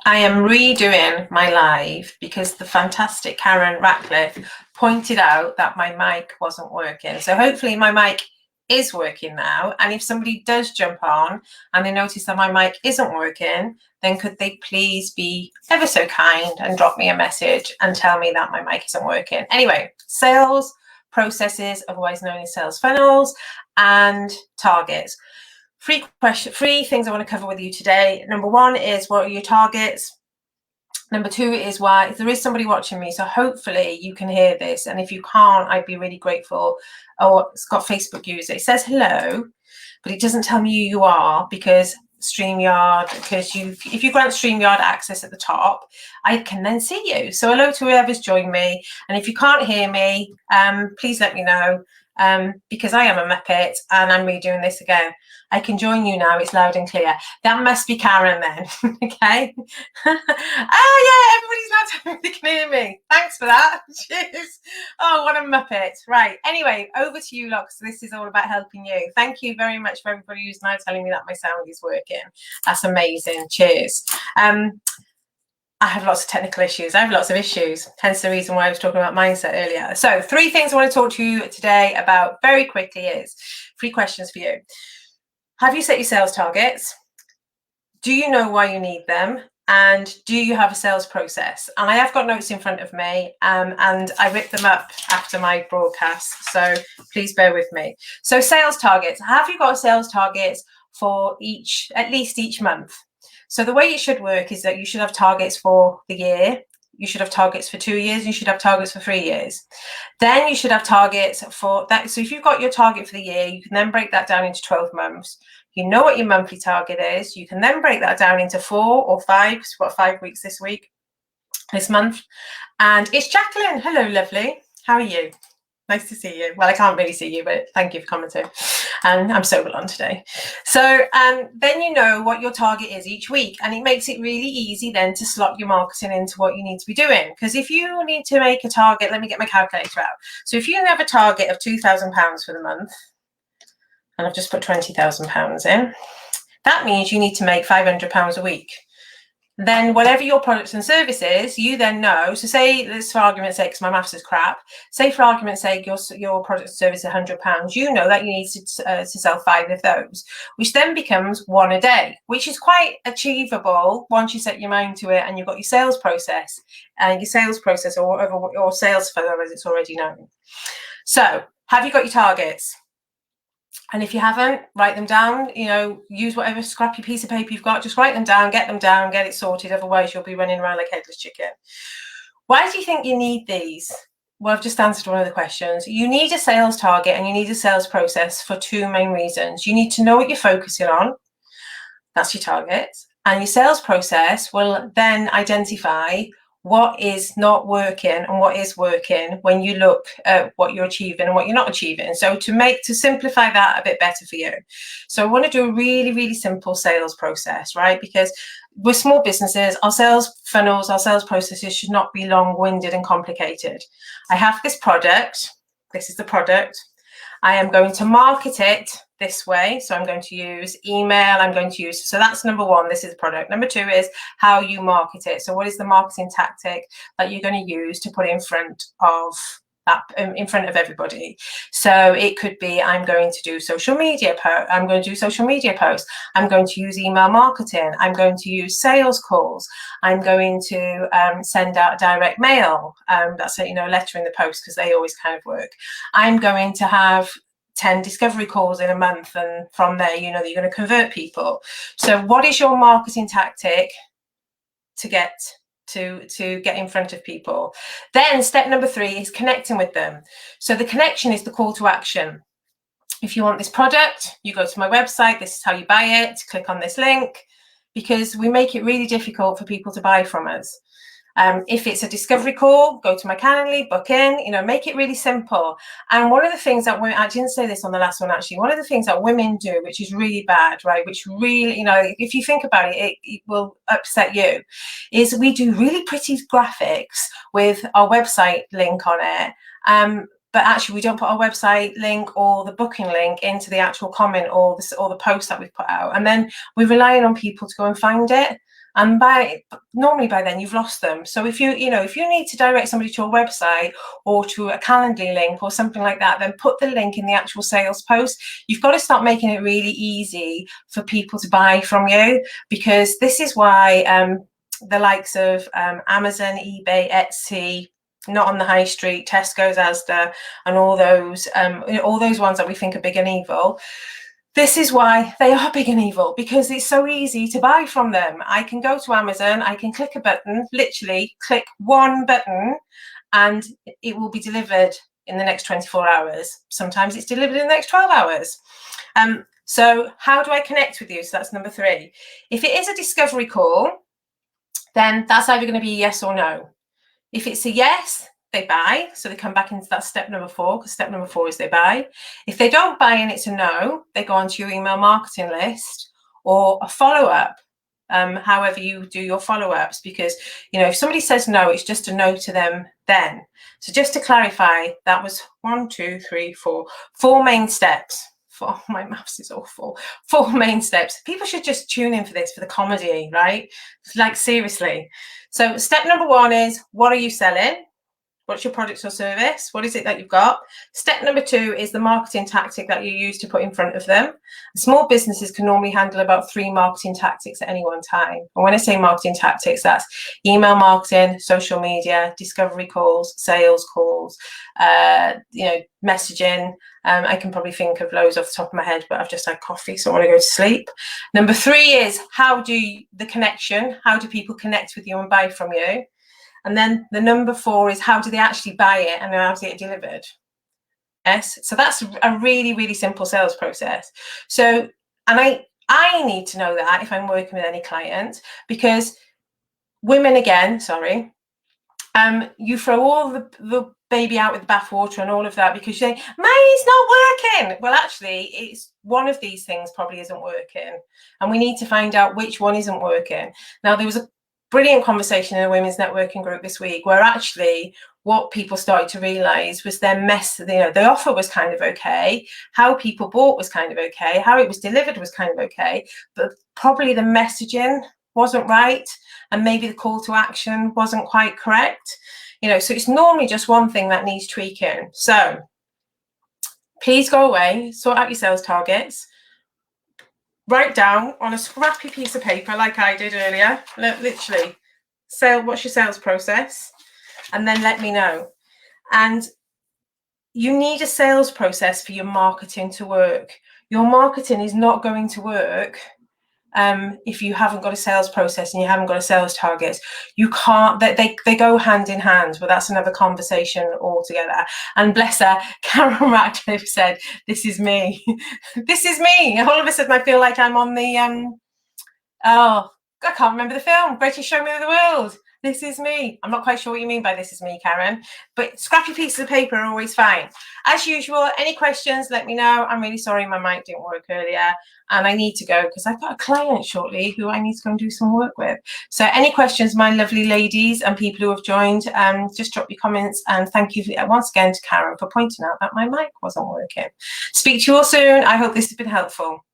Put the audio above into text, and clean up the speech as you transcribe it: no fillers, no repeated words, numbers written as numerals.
I am redoing my live because the fantastic Karen Ratcliffe pointed out that my mic wasn't working. So hopefully my mic is working now. And if somebody does jump on and they notice that my mic isn't working, then could they please be ever so kind and drop me a message and tell me that my mic isn't working. Anyway, sales processes, otherwise known as sales funnels, and targets. Three things I want to cover with you today. Number one is, what are your targets? Number two is why, if there is somebody watching me, so hopefully you can hear this. And if you can't, I'd be really grateful. Oh, it's got Facebook user. It says hello, but it doesn't tell me who you are because StreamYard, because if you grant StreamYard access at the top, I can then see you. So hello to whoever's joined me. And if you can't hear me, please let me know. Because I am a Muppet and I'm redoing this again. I can join you now, it's loud and clear. That must be Karen then, okay? Oh yeah, everybody's now telling me they can hear me. Thanks for that, cheers. Oh, what a Muppet. Right, anyway, over to you lot, because this is all about helping you. Thank you very much for everybody who's now telling me that my sound is working. That's amazing, cheers. I have lots of technical issues. I have lots of issues, hence the reason why I was talking about mindset earlier. So 3 things I want to talk to you today about very quickly is 3 questions for you. Have you set your sales targets? Do you know why you need them? And do you have a sales process? And I have got notes in front of me, and I ripped them up after my broadcast, so please bear with me. So sales targets. Have you got sales targets for at least each month? So the way it should work is that you should have targets for the year, you should have targets for 2 years, you should have targets for 3 years. Then you should have targets for that. So if you've got your target for the year, you can then break that down into 12 months. You know what your monthly target is. You can then break that down into 4 or 5, because we've got 5 weeks this month. And it's Jacqueline. Hello, lovely. How are you? Nice to see you. Well, I can't really see you, but thank you for commenting. And I'm so on today. So then you know what your target is each week, and it makes it really easy then to slot your marketing into what you need to be doing. Because if you need to make a target, let me get my calculator out. So if you have a target of £2,000 for the month, and I've just put £20,000 in, that means you need to make £500 a week. Then whatever your products and services, you then know. So say, let's for argument's sake, because my maths is crap, say for argument's sake your product and service is £100, you know that you need to sell 5 of those, which then becomes 1 a day, which is quite achievable once you set your mind to it and you've got your sales process or whatever, your sales funnel as it's already known. So have you got your targets? And if you haven't, write them down, use whatever scrappy piece of paper you've got, just write them down, get it sorted. Otherwise you'll be running around like headless chicken. Why do you think you need these? Well, I've just answered one of the questions. You need a sales target and you need a sales process for 2 main reasons. You need to know what you're focusing on. That's your target. And your sales process will then identify what is not working and what is working when you look at what you're achieving and what you're not achieving. So to simplify that a bit better for you. So I want to do a really, really simple sales process, right? Because we're small businesses, our sales funnels, our sales processes should not be long-winded and complicated. I have this product. This is the product. I am going to market it this way. So I'm going to use email. So that's number 1. This is the product. Number 2 is how you market it. So what is the marketing tactic that you're going to use to put in front of everybody? So it could be, I'm going to do social media posts. I'm going to use email marketing. I'm going to use sales calls. I'm going to send out direct mail. That's a letter in the post, because they always kind of work. I'm going to have 10 discovery calls in a month, and from there that you're going to convert people. So what is your marketing tactic to get in front of people? Then step number 3 is connecting with them. So the connection is the call to action. If you want this product, you go to my website. This is how you buy it. Click on this link, because we make it really difficult for people to buy from us. If it's a discovery call, go to my Calendly, book in, make it really simple. And one of the things that I didn't say this on the last one, actually, one of the things that women do, which is really bad, right, which really, if you think about it, it will upset you, is we do really pretty graphics with our website link on it. but actually we don't put our website link or the booking link into the actual comment or the post that we've put out, and then we're relying on people to go and find it. And normally by then you've lost them. So if you need to direct somebody to a website or to a Calendly link or something like that, then put the link in the actual sales post. You've got to start making it really easy for people to buy from you, because this is why the likes of Amazon, eBay, Etsy, not on the high street, Tesco's, Asda, and all those ones that we think are big and evil. This is why they are big and evil, because it's so easy to buy from them. I can go to Amazon, I can click a button, literally click one button, and it will be delivered in the next 24 hours. Sometimes it's delivered in the next 12 hours. So how do I connect with you? So that's number 3. If it is a discovery call, then that's either going to be a yes or no. If it's a yes, they buy, so they come back into that step number 4, because step number 4 is they buy. If they don't buy and it's a no, they go onto your email marketing list or a follow-up, however you do your follow-ups, because if somebody says no, it's just a no to them then. So just to clarify, that was 4 main steps. My maths is awful. 4 main steps. People should just tune in for this, for the comedy, right? Like, seriously. So step number 1 is, what are you selling? What's your product or service? What is it that you've got? Step number 2 is the marketing tactic that you use to put in front of them. Small businesses can normally handle about 3 marketing tactics at any one time. And when I say marketing tactics, that's email marketing, social media, discovery calls, sales calls, messaging. I can probably think of loads off the top of my head, but I've just had coffee, so I want to go to sleep. Number 3 is, how do people connect with you and buy from you? And then the number 4 is, how do they actually buy it and how do they get it delivered? Yes, so that's a really, really simple sales process. So, and I need to know that if I'm working with any client, because women, again, sorry, you throw all the baby out with the bathwater and all of that, because you say, mine's not working. Well, actually, it's one of these things probably isn't working, and we need to find out which one isn't working. Now, there was a brilliant conversation in a women's networking group this week, where actually what people started to realize was their the offer was kind of okay, how people bought was kind of okay, how it was delivered was kind of okay, but probably the messaging wasn't right, and maybe the call to action wasn't quite correct. So it's normally just one thing that needs tweaking. So please go away, sort out your sales targets, write down on a scrappy piece of paper, like I did earlier, literally, what's your sales process, and then let me know. And you need a sales process for your marketing to work. Your marketing is not going to work if you haven't got a sales process and you haven't got a sales target. You can't, they go hand in hand, but that's another conversation altogether. And bless her, Karen Ratcliffe said, this is me. This is me. All of a sudden I feel like I'm on the, I can't remember the film, Greatest Showman of the World. This is me. I'm not quite sure what you mean by this is me, Karen, but scrappy pieces of paper are always fine. As usual, any questions, let me know. I'm really sorry my mic didn't work earlier, and I need to go because I've got a client shortly who I need to go and do some work with. So any questions, my lovely ladies and people who have joined, just drop your comments, and thank you once again to Karen for pointing out that my mic wasn't working. Speak to you all soon. I hope this has been helpful.